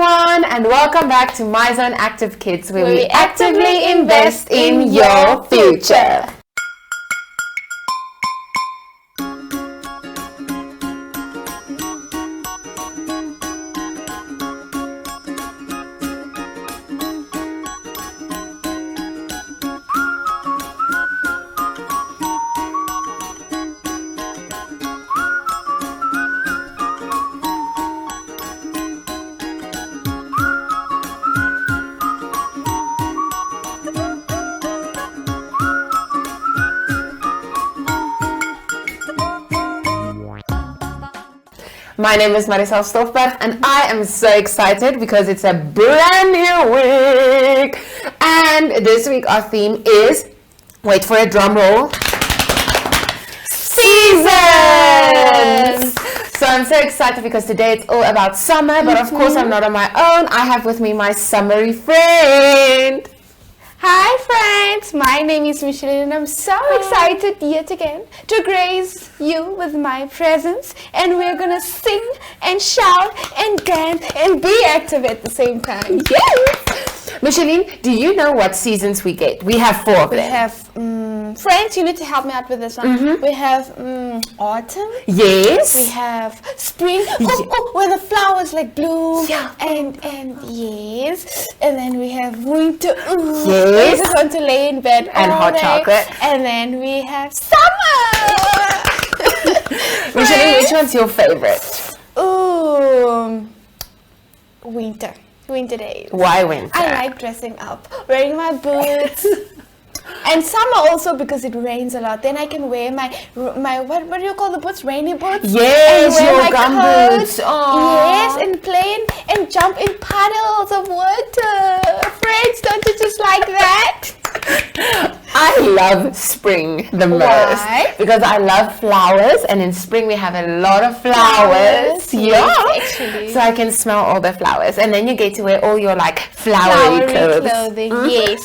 everyone, and welcome back to My Zone Active Kids, where we actively invest in your future. My name is Marisol Stoffberg, and I am so excited because it's a brand new week. And this week our theme is, wait for a drum roll, seasons. So I'm so excited because today it's all about summer, but of course I'm not on my own. I have with me my summery friend. Hi friends, my name is Micheline and I'm so excited yet again to grace you with my presence, and we're gonna sing and shout and dance and be active at the same time. Yes! Micheline, do you know what seasons we get? We have 4 of them. We have, friends, you need to help me out with this one. We have autumn. Yes. We have spring, where the flowers like bloom. Yeah. And yes. And then we have winter. Yes. I just want to lay in bed and all hot day. chocolate. And then we have summer. Micheline, which one's your favorite? Winter. Winter days. Why winter? I like dressing up, wearing my boots. And summer also because it rains a lot. Then I can wear my what do you call the boots? Rainy boots? Yes, and wear your my gum coats. boots. Aww. Yes, and play and jump in puddles of water. Friends, don't you just like that? I love spring the most. Why? Because I love flowers, and in spring we have a lot of flowers. Yeah. Yes, actually. So I can smell all the flowers, and then you get to wear all your like flowery clothes. clothing. Yes.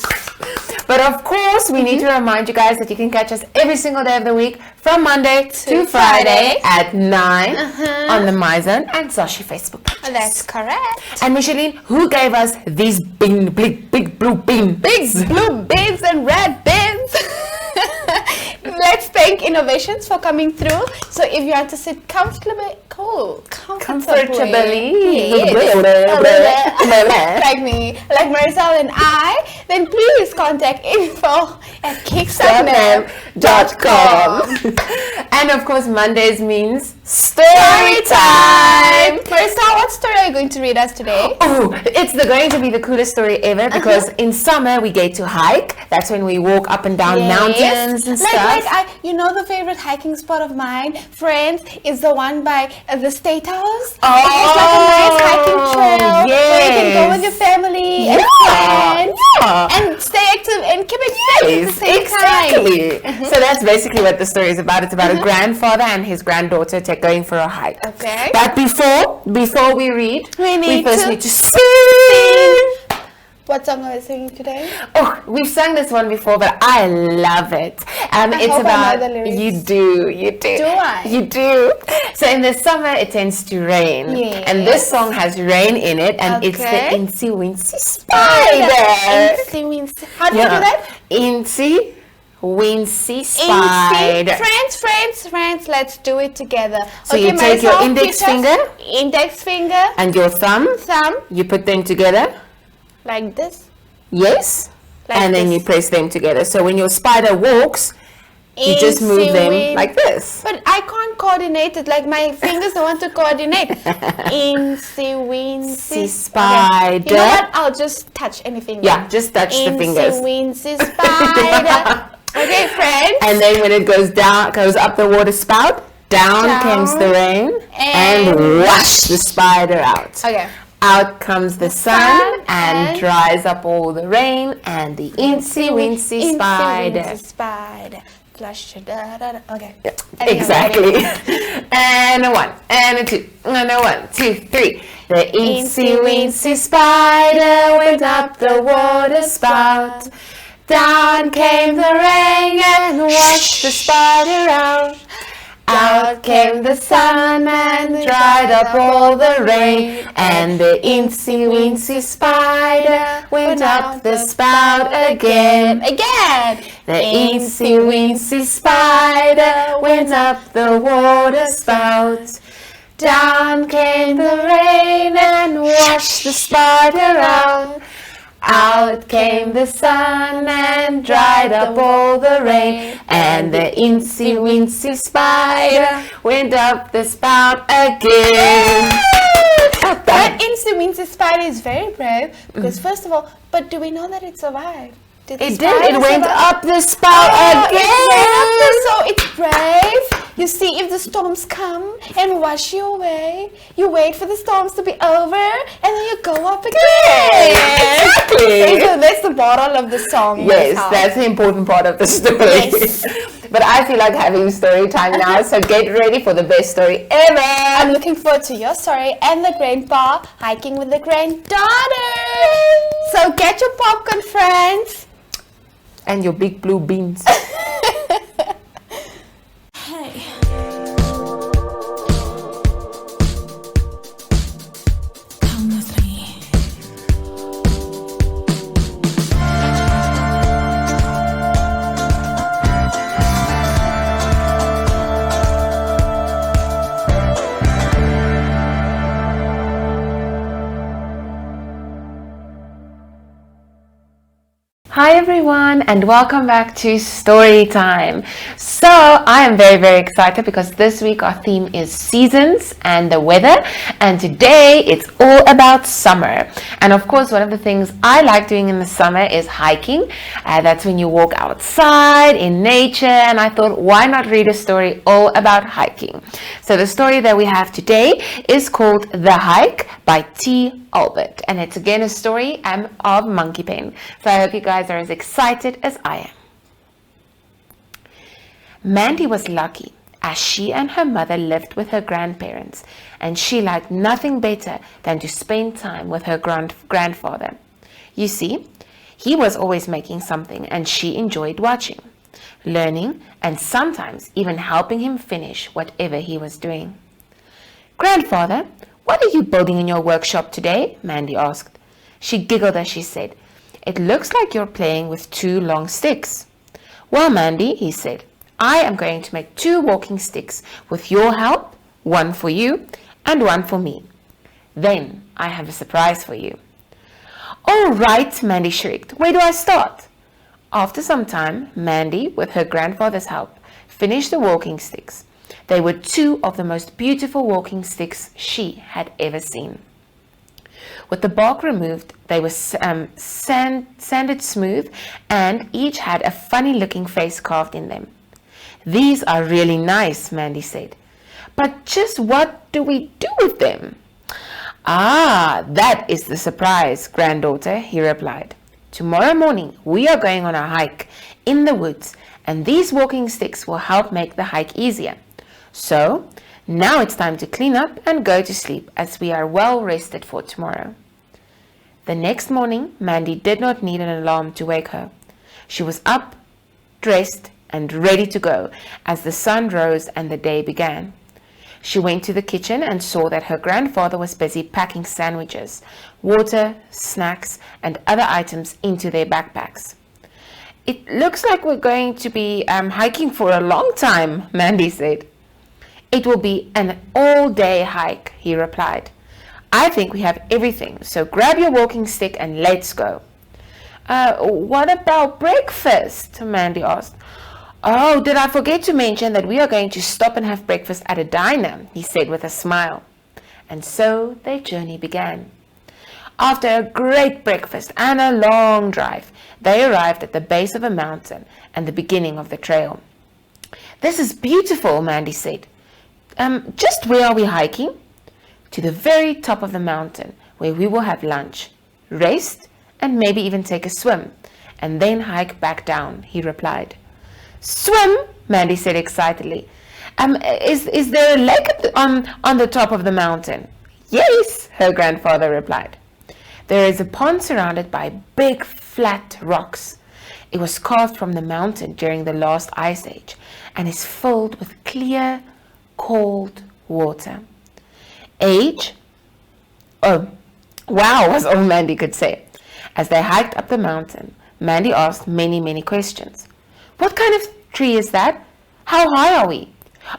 But of course, we need to remind you guys that you can catch us every single day of the week from Monday to Friday at 9 on the My Zone and Zoshy Facebook pages. That's correct. And Micheline, who gave us these big blue beans? Big blue beans and red beans. Let's thank Innovations for coming through. So if you want to sit comfortably, like me, like Marisol and I, then please contact info@kickstartname.com. And of course, Mondays means story time. Marisol, what story are you going to read us today? Oh, it's going to be the coolest story ever because in summer we get to hike. That's when we walk up and down mountains and stuff. You know the favorite hiking spot of mine, friends, is the one by the State House. Oh, it's like a nice hiking trail where you can go with your family and friends and stay active and keep it fit at the same time. So that's basically what the story is about. It's about a grandfather and his granddaughter going for a hike. Okay. But before we read, we first need to sing. What song are we singing today? Oh, we've sung this one before, but I love it. It's hope about I know the lyrics. You do. Do I? You do. So in the summer it tends to rain, and this song has rain in it, and it's the Incy Wincy Spider. Incy Wincy. How do you do that? Incy Wincy Spider. Friends, let's do it together. So you take your index finger, and your thumb. You put them together. Like this? Yes. And then you press them together. So when your spider walks, you just move them like this. But I can't coordinate it. Like my fingers don't want to coordinate. Incy Wincy Spider. Okay. You know what? I'll just touch anything. Yeah, just touch the fingers. Incy Wincy Spider. Okay, friends. And then when it goes up the water spout, down comes the rain, and wash the spider out. Okay. Out comes the sun and dries up all the rain, and the Incy Wincy Spider. Flush. Okay. Exactly. And a 1, and a 2, and a 1, 2, 3. The Incy Wincy Spider went up the water spout. Down came the rain and washed the spider out. Out Out came the sun and dried up all the rain, and the incy wincy spider went up the spout again. The incy wincy spider went up the water spout. Down came the rain and washed the spider out. Out came the sun and dried up all the rain, and the incy wincy spider went up the spout again. That incy wincy spider is very brave because first of all, but do we know that it survived? It did. It went up the spout again. So it's brave. You see, if the storms come and wash you away, you wait for the storms to be over, and then you go up again. Exactly. So that's the moral of the song. Yes, that's the important part of the story. Yes. But I feel like having story time now, so get ready for the best story ever. I'm looking forward to your story and the grandpa hiking with the granddaughter. So get your popcorn, friends. And your big blue beans. Hey. Come with me. Hi everyone, and welcome back to Story Time. So I am very, very excited because this week our theme is seasons and the weather, and today it's all about summer. And of course, one of the things I like doing in the summer is hiking. That's when you walk outside in nature, and I thought, why not read a story all about hiking? So the story that we have today is called The Hike by T. Albert, and it's again a story of Monkey Pen. So I hope you guys are as excited as I am. Mandy was lucky as she and her mother lived with her grandparents, and she liked nothing better than to spend time with her grandfather. You see, he was always making something, and she enjoyed watching, learning, and sometimes even helping him finish whatever he was doing. "Grandfather, what are you building in your workshop today?" Mandy asked. She giggled as she said, "It looks like you're playing with 2 long sticks." "Well, Mandy," he said, "I am going to make 2 walking sticks with your help, 1 for you and 1 for me. Then I have a surprise for you." "All right," Mandy shrieked. "Where do I start?" After some time, Mandy, with her grandfather's help, finished the walking sticks. They were 2 of the most beautiful walking sticks she had ever seen. With the bark removed, they were sanded smooth, and each had a funny-looking face carved in them. "These are really nice," Mandy said. "But just what do we do with them?" "Ah, that is the surprise, granddaughter," he replied. "Tomorrow morning, we are going on a hike in the woods, and these walking sticks will help make the hike easier. So, now it's time to clean up and go to sleep, as we are well rested for tomorrow." The next morning, Mandy did not need an alarm to wake her. She was up, dressed, and ready to go as the sun rose and the day began. She went to the kitchen and saw that her grandfather was busy packing sandwiches, water, snacks, and other items into their backpacks. "It looks like we're going to be hiking for a long time," Mandy said. "It will be an all-day hike," he replied. "I think we have everything, so grab your walking stick and let's go." What about breakfast?" Mandy asked. "Oh, did I forget to mention that we are going to stop and have breakfast at a diner?" he said with a smile. And so their journey began. After a great breakfast and a long drive, they arrived at the base of a mountain and the beginning of the trail. "This is beautiful," Mandy said. Just where are we hiking?" "To the very top of the mountain, where we will have lunch, rest, and maybe even take a swim, and then hike back down," he replied. "Swim?" Mandy said excitedly. Is there a lake on the top of the mountain?" "Yes," her grandfather replied. "There is a pond surrounded by big flat rocks. It was carved from the mountain during the last ice age and is filled with clear, cold water. Age? Oh, wow, was all Mandy could say. As they hiked up the mountain, Mandy asked many, many questions. What kind of tree is that? How high are we?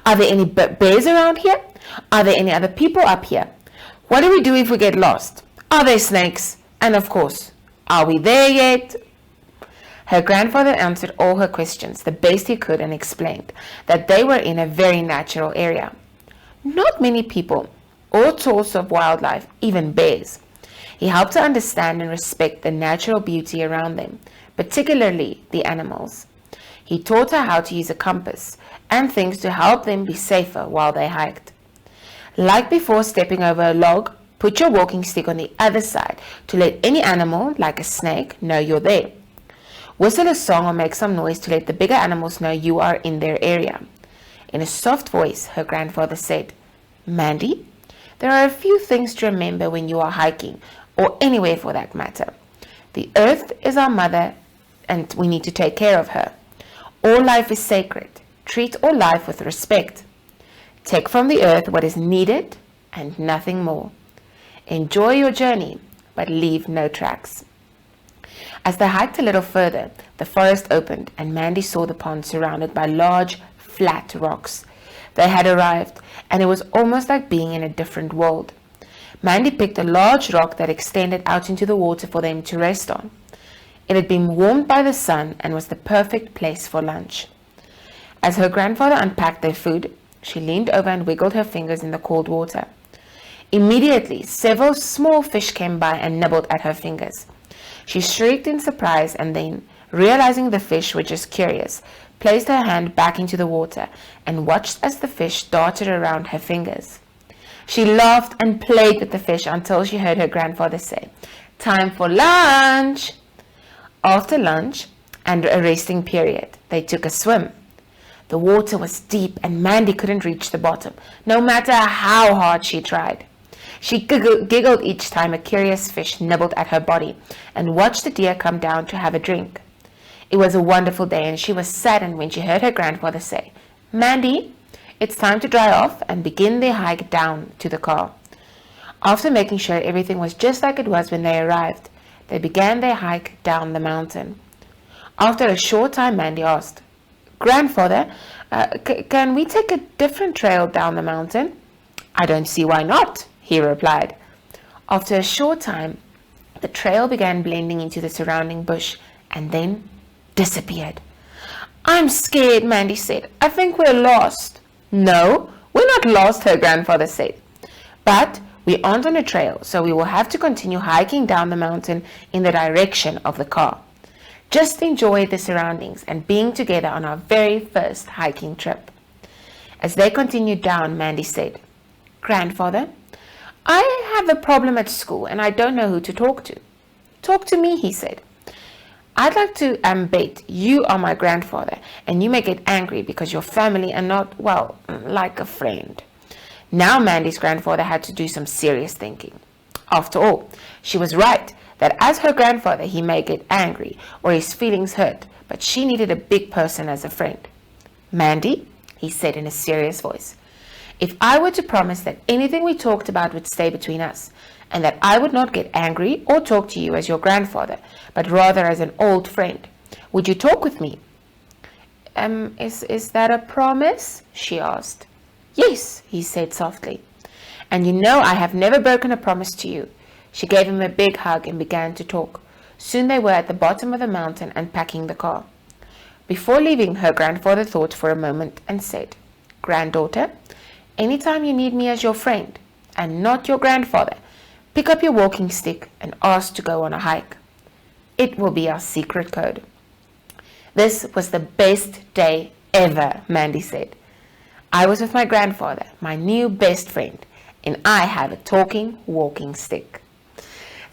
Are there any bears around here? Are there any other people up here? What do we do if we get lost? Are there snakes? And of course, are we there yet? Her grandfather answered all her questions the best he could and explained that they were in a very natural area. Not many people, all sorts of wildlife, even bears. He helped her understand and respect the natural beauty around them, particularly the animals. He taught her how to use a compass and things to help them be safer while they hiked. Like before stepping over a log, put your walking stick on the other side to let any animal, like a snake, know you're there. Whistle a song or make some noise to let the bigger animals know you are in their area. In a soft voice, her grandfather said, Mandy, there are a few things to remember when you are hiking, or anywhere for that matter. The earth is our mother, and we need to take care of her. All life is sacred. Treat all life with respect. Take from the earth what is needed and nothing more. Enjoy your journey, but leave no tracks. As they hiked a little further, the forest opened and Mandy saw the pond surrounded by large, flat rocks. They had arrived, and it was almost like being in a different world. Mandy picked a large rock that extended out into the water for them to rest on. It had been warmed by the sun and was the perfect place for lunch. As her grandfather unpacked their food, she leaned over and wiggled her fingers in the cold water. Immediately, several small fish came by and nibbled at her fingers. She shrieked in surprise and then, realizing the fish were just curious, placed her hand back into the water and watched as the fish darted around her fingers. She laughed and played with the fish until she heard her grandfather say, "Time for lunch!" After lunch and a resting period, they took a swim. The water was deep and Mandy couldn't reach the bottom, no matter how hard she tried. She giggled each time a curious fish nibbled at her body and watched the deer come down to have a drink. It was a wonderful day and she was saddened when she heard her grandfather say, "Mandy, it's time to dry off and begin their hike down to the car." After making sure everything was just like it was when they arrived, they began their hike down the mountain. After a short time, Mandy asked, "Grandfather, can we take a different trail down the mountain?" "I don't see why not," he replied. After a short time, the trail began blending into the surrounding bush and then disappeared. "I'm scared," Mandy said. "I think we're lost." "No, we're not lost," her grandfather said. "But we aren't on a trail, so we will have to continue hiking down the mountain in the direction of the car. Just enjoy the surroundings and being together on our very first hiking trip." As they continued down, Mandy said, "Grandfather, I have a problem at school and I don't know who to talk to." "Talk to me," he said. "I'd like to bet you are my grandfather and you may get angry because your family are not, well, like a friend." Now Mandy's grandfather had to do some serious thinking. After all, she was right that as her grandfather he may get angry or his feelings hurt, but she needed a big person as a friend. "Mandy," he said in a serious voice, "if I were to promise that anything we talked about would stay between us, and that I would not get angry or talk to you as your grandfather, but rather as an old friend, would you talk with me?" Is that a promise?" she asked. "Yes," he said softly. "And you know I have never broken a promise to you." She gave him a big hug and began to talk. Soon they were at the bottom of the mountain unpacking the car. Before leaving, her grandfather thought for a moment and said, "Granddaughter, anytime you need me as your friend, and not your grandfather, pick up your walking stick and ask to go on a hike. It will be our secret code." "This was the best day ever," Mandy said. "I was with my grandfather, my new best friend, and I have a talking walking stick."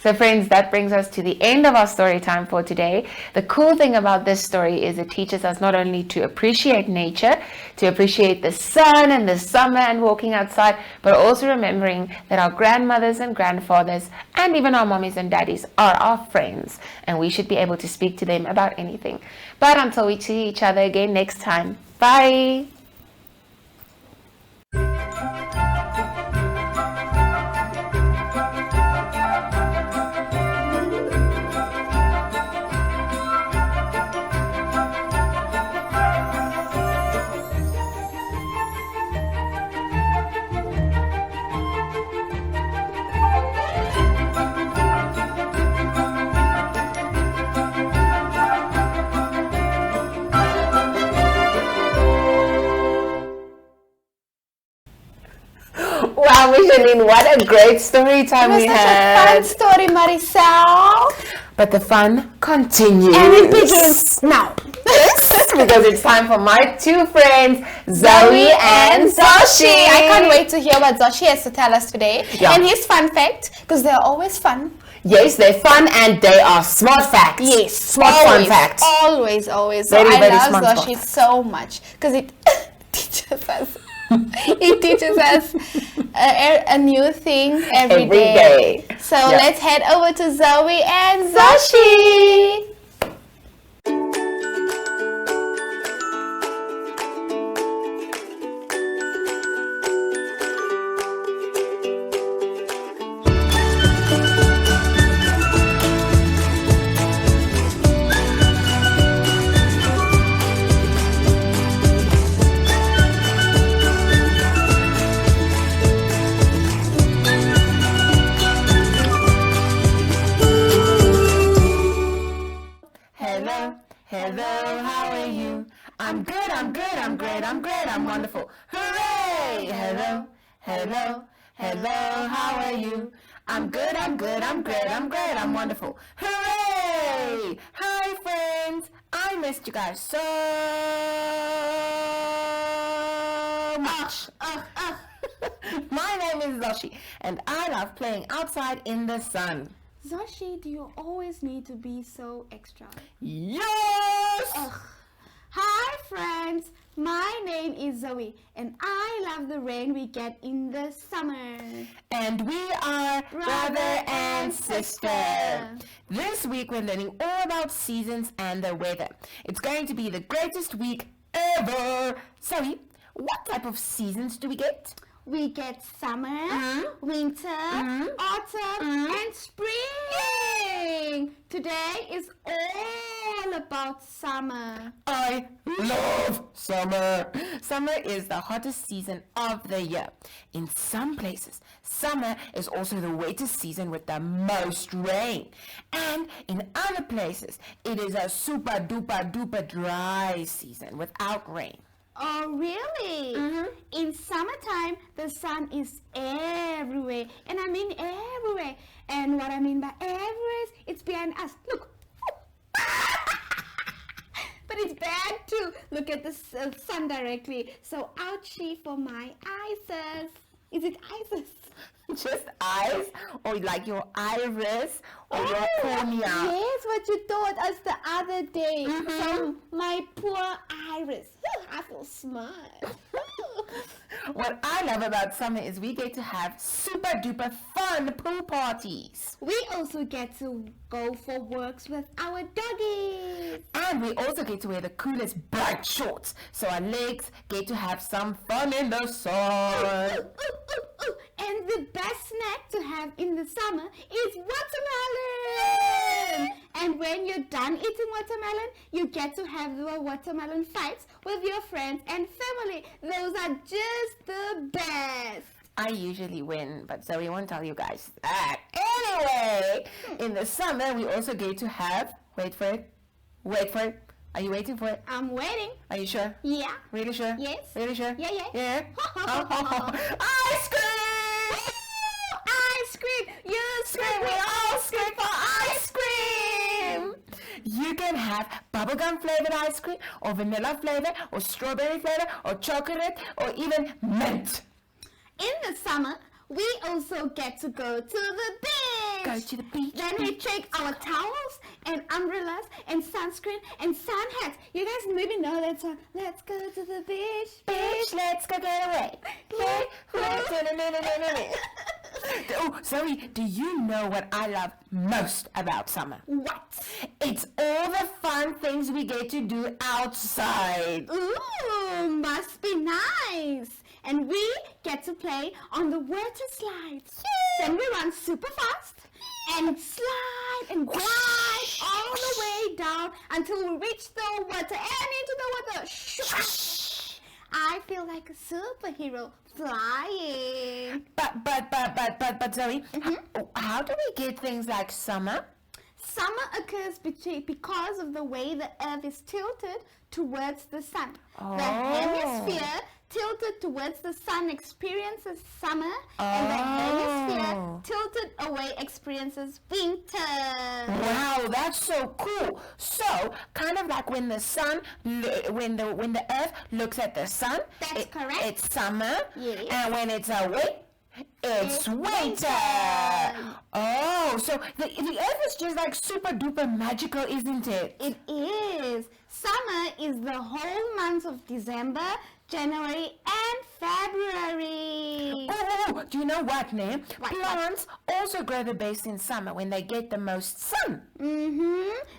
So friends, that brings us to the end of our story time for today. The cool thing about this story is it teaches us not only to appreciate nature, to appreciate the sun and the summer and walking outside, but also remembering that our grandmothers and grandfathers and even our mommies and daddies are our friends and we should be able to speak to them about anything. But until we see each other again next time, bye! Wow, Micheline, what a great story time It was we such had. a fun story, Marisol. But the fun continues. And it begins now. Because it's time for my two friends, Zoey and Zoshy. I can't wait to hear what Zoshy has to tell us today. Yeah. And his fun fact, because they're always fun. Yes, they're fun and they are smart facts. Yes, smart always, fun facts. Always. So Very, I very love smart Zoshy so much because it teaches us. It teaches us a new thing every day. So let's head over to Zoey and Zoshy. Hello, how are you? I'm good, I'm great, I'm wonderful. Hooray! Hello, how are you? I'm good, I'm great, I'm wonderful. Hooray! Hi, friends. I missed you guys so much. My name is Zoshy, and I love playing outside in the sun. Zoshy, do you always need to be so extra? Yes! Hi friends, my name is Zoey and I love the rain we get in the summer. And we are brother and sister. This week we're learning all about seasons and the weather. It's going to be the greatest week ever. Zoey, what type of seasons do we get? We get summer, winter, autumn, and spring. Today is all about summer. I love summer. Summer is the hottest season of the year. In some places, summer is also the wettest season with the most rain. And in other places, it is a super duper duper dry season without rain. Oh, really? In summertime, the sun is everywhere. And I mean everywhere. And what I mean by everywhere is it's behind us. Look. But it's bad to look at the sun directly. So ouchie for my eyes. Is it eyes? Just eyes? Or like your iris? Or your cornea? Yes, what you taught us the other day. So my poor iris. I feel smart. What I love about summer is we get to have super duper fun pool parties. We also get to go for walks with our doggies. And we also get to wear the coolest bright shorts. So our legs get to have some fun in the sun. And the best snack to have in the summer is watermelon. And when you're done eating watermelon, you get to have the watermelon fights with your friends and family. Those are just the best. I usually win, but Zoe won't tell you guys that. Anyway, in the summer, we also get to have, wait for it. Are you waiting for it? I'm waiting. Are you sure? Yeah. Really sure? Yes. Really sure? Yeah. Yeah? Ice cream! Ice cream! You scream, We all scream for ice cream! You can have bubblegum flavored ice cream, or vanilla flavor, or strawberry flavor, or chocolate, or even mint. In the summer, we also get to go to the beach. Go to the beach. Then we take our towels and umbrellas and sunscreen and sun hats. You guys maybe know that song. Let's go to the beach. Bitch, let's go get away. Oh, Zoe, do you know what I love most about summer? What? It's all the fun things we get to do outside. Ooh, must be nice. And we get to play on the water slides. Then we run super fast and slide and glide all the way down until we reach the water and into the water. I feel like a superhero flying. But Zoe, how do we get things like summer? Summer occurs because of the way the earth is tilted towards the sun. The hemisphere tilted towards the sun experiences summer, and the hemisphere tilted away experiences winter. Wow, that's so cool. So, kind of like when the sun, when the Earth looks at the sun, That's correct. It's summer, Yes. and when it's away, it's winter. Oh, so the Earth is just like super duper magical, isn't it? It is. Summer is the whole month of December, January, and February. Oh, do you know what, Ne? What? Plants also grow the best in summer when they get the most sun.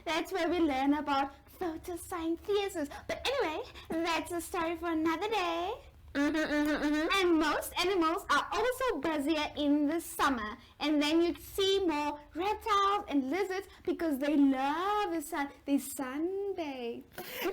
That's where we learn about photosynthesis. But anyway, that's a story for another day. And most animals are also busier in the summer, and then you see more reptiles and lizards because they love the sun. They sunbathe.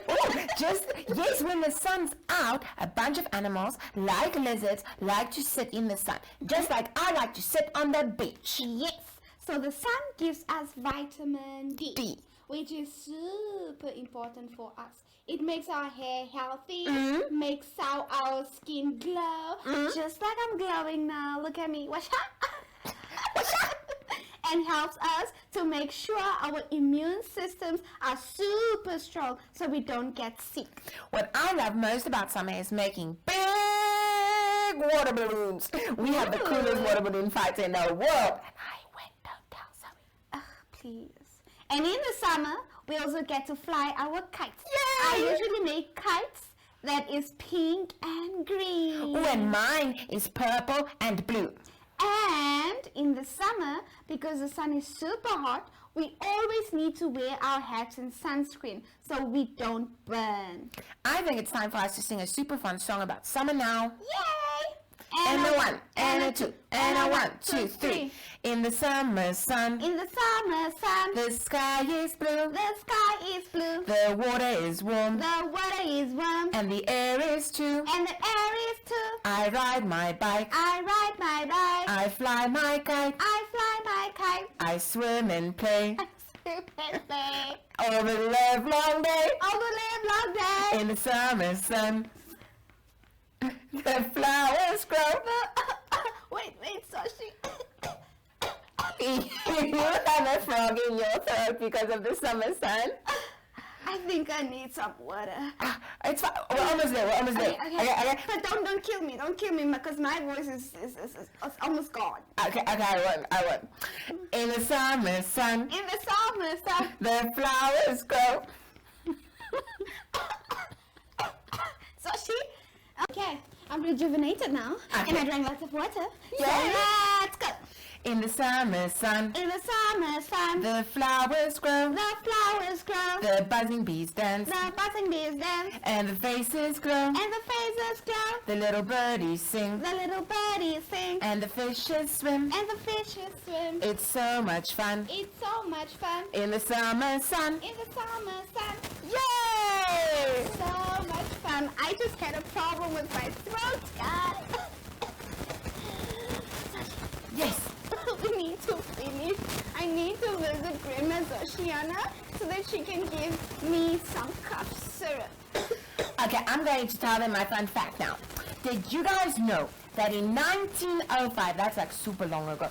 Oh, yes, when the sun's out, a bunch of animals, like lizards, like to sit in the sun. Just like I like to sit on the beach. Yes. So the sun gives us vitamin D. which is super important for us. It makes our hair healthy, makes our skin glow, just like I'm glowing now. Look at me. Watch out. Watch out. And helps us to make sure our immune systems are super strong so we don't get sick. What I love most about summer is making big water balloons. We have the coolest water balloon fighter in the world. And I went, don't tell Zoe. Please. And in the summer, we also get to fly our kites. Yay! I usually make kites that is pink and green. Oh, and mine is purple and blue. And in the summer, because the sun is super hot, we always need to wear our hats and sunscreen so we don't burn. I think it's time for us to sing a super fun song about summer now. Yay! And a one, and a two, and a 1, 2, 3. In the summer sun, In the summer sun, the sky is blue, the sky is blue, the water is warm, the water is warm, and the air is too. and the air is too. I ride my bike, I ride my bike, I fly my kite, I fly my kite, I swim and play I sleep and play all the livelong day. all the livelong day. In the summer sun, the flowers grow. Wait, Zoshy. You have a frog in your throat because of the summer sun. I think I need some water. It's fine. We're almost there. Okay. But don't kill me. Don't kill me because my voice is almost gone. Okay, I won. In the summer sun, In the summer sun. the flowers grow. Zoshy. Okay, I'm rejuvenated now. Okay. And I drank lots of water. Yay. So let's go. In the summer sun, In the summer sun. the flowers grow. The flowers grow. The buzzing bees dance. The buzzing bees dance. And the faces glow. And the faces glow. The little birdies sing. The little birdies sing. And the fishes swim. And the fishes swim. It's so much fun. It's so much fun. In the summer sun. In the summer sun. Yay! So much fun. I just had a problem with my throat, guys. Yes. We need to finish. I need to visit Grandma Zoshiana so that she can give me some cough syrup. Okay, I'm going to tell them my fun fact now. Did you guys know that in 1905, that's like super long ago,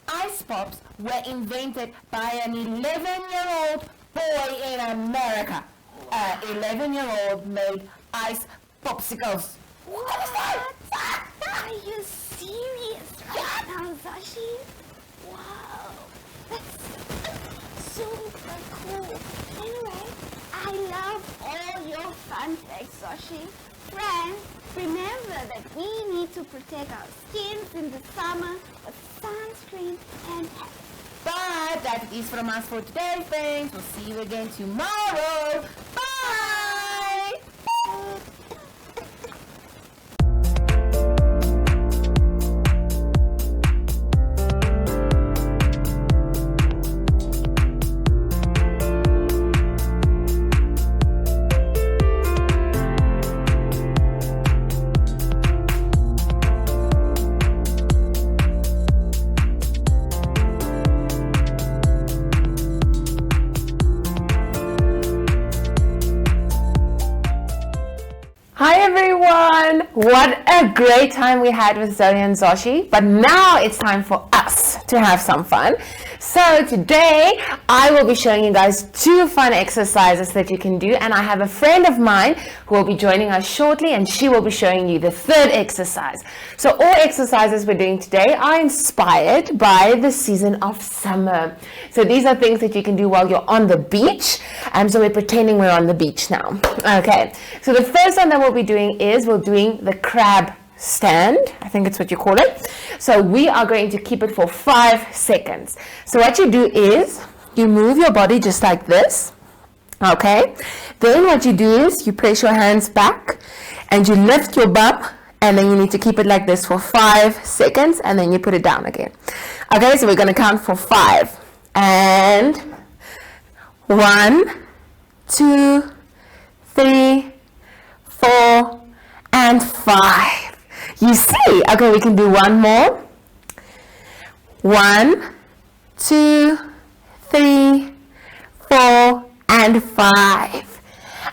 ice pops were invented by an 11-year-old boy in America. 11-year-old made ice popsicles. What? Are you serious right now, Zoshy? Wow, that's super cool. Anyway, I love all your fun facts, Zoshy. Friends, remember that we need to protect our skins in the summer with sunscreen and hats. But that is from us for today, friends. We'll see you again tomorrow. Bye! what a great time we had with Zoey and Zoshy, but now it's time for us to have some fun. So today I will be showing you guys 2 fun exercises that you can do, and I have a friend of mine who will be joining us shortly, and she will be showing you the 3rd exercise. So all exercises we're doing today are inspired by the season of summer. So these are things that you can do while you're on the beach. So we're pretending we're on the beach now. Okay, so the first one that we'll be doing is we're doing the crab stand. I think it's what you call it. So we are going to keep it for 5 seconds. So what you do is you move your body just like this. Okay, then what you do is you place your hands back and you lift your bum, and then you need to keep it like this for 5 seconds, and then you put it down again. Okay, so we're going to count for 5, and 1, 2, 3, 4, and 5. You see? Okay, we can do one more. 1, 2, 3, 4, and 5.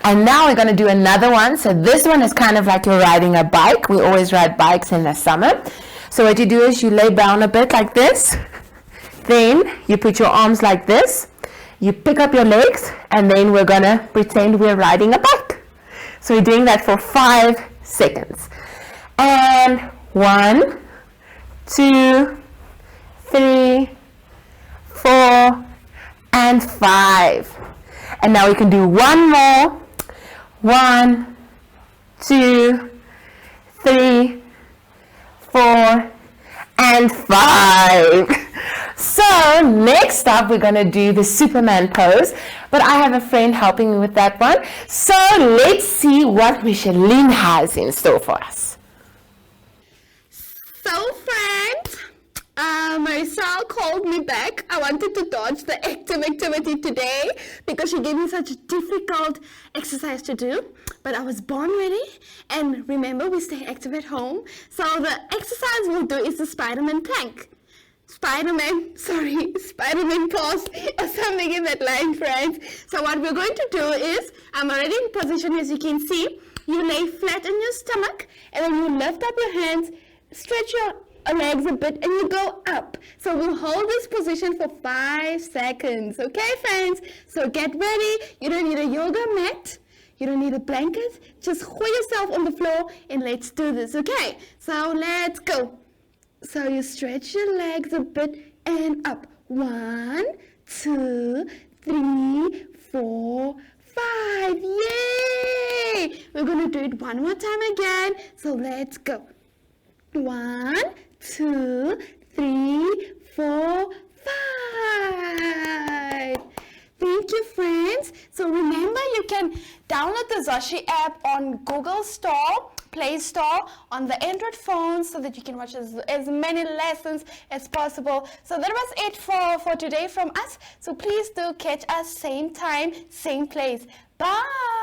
And now we're going to do another one. So this one is kind of like you're riding a bike. We always ride bikes in the summer. So what you do is you lay down a bit like this. Then you put your arms like this. You pick up your legs, and then we're going to pretend we're riding a bike. So we're doing that for 5 seconds. And 1, 2, 3, 4, and 5. And now we can do one more. 1, 2, 3, 4, and 5. So next up we're going to do the Superman pose, but I have a friend helping me with that one. So let's see what Micheline has in store for us. So friends, Maricel called me back. I wanted to dodge the active activity today because she gave me such a difficult exercise to do. But I was born ready, and remember, we stay active at home. So the exercise we'll do is the Spider-Man plank. Spider-Man pause or something in that line, friends. So what we're going to do is, I'm already in position, as you can see. You lay flat on your stomach, and then you lift up your hands, stretch your legs a bit, and you go up. So we'll hold this position for 5 seconds. Okay, friends? So get ready. You don't need a yoga mat. You don't need a blanket. Just hold yourself on the floor, and let's do this. Okay? So let's go. So you stretch your legs a bit and up. 1, 2, 3, 4, 5. Yay! We're going to do it one more time again. So let's go. 1, 2, 3, 4, 5. Thank you, friends. So remember, you can download the Zoshy app on Google Store, Play Store, on the Android phone, so that you can watch as many lessons as possible. So that was it for today from us. So please do catch us same time, same place. Bye.